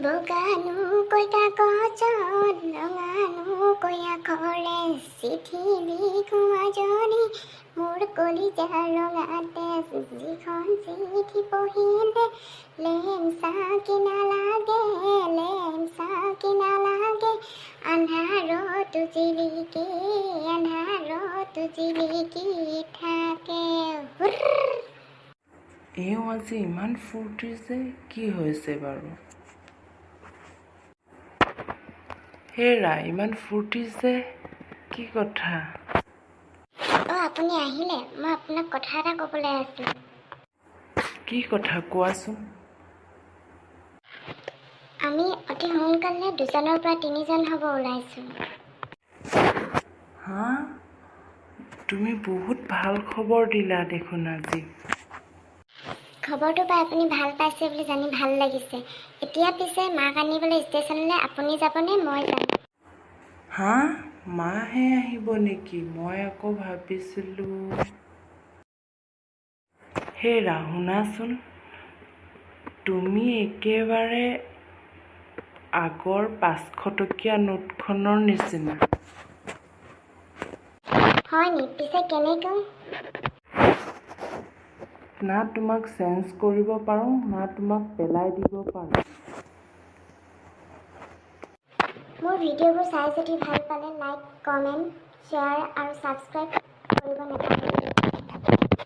বগানো কইটা কচন ৰঙানো কয়া খৰে চিঠি লিখো মাজনী মোৰ কলিজা ৰঙাতে যিখন চিঠি পঢ়িলে লেমচা কিনা লাগে আন্ধাৰত জিলিকি থাকে এওঁ আজি ইমান ফূৰ্তি যে কি হৈছে বাৰু? হেৰা ইমান ফূৰ্তি যে কি কথা? আপুনি আহিলে মই আপোনাক কথা এটা ক'বলৈ আছিল। কি কথা কোৱাচোন? আমি অতি সোনকালে 2জনৰ পৰা 3জন হ'ব ওলাইছোঁ। হা, তুমি বহুত ভাল খবৰ দিলা দেখোন আজি। খবৰটো পাই আপুনি ভাল পাইছে বুলি জানি ভাল লাগিছে। এতিয়া পিছে মাক আনিবলৈ ষ্টেচনলৈ আপুনি যাবনে মই যাম? হা, মাহে আহিব নেকি? মই আকৌ ভাবিছিলোঁ। হেৰা শুনাচোন, তুমি একেবাৰে আগৰ 500 টকীয়া নোটখনৰ নিচিনা। হয় নি? পিছে কেনেকৈ? না তোমাক চেঞ্জ কৰিব পাৰোঁ, না তোমাক পেলাই দিব পাৰোঁ। মোৰ ভিডিঅ'বোৰ চাই যদি ভাল পালে লাইক, কমেণ্ট, শ্বেয়াৰ আৰু ছাবস্ক্ৰাইব কৰিব নাপাহৰিব।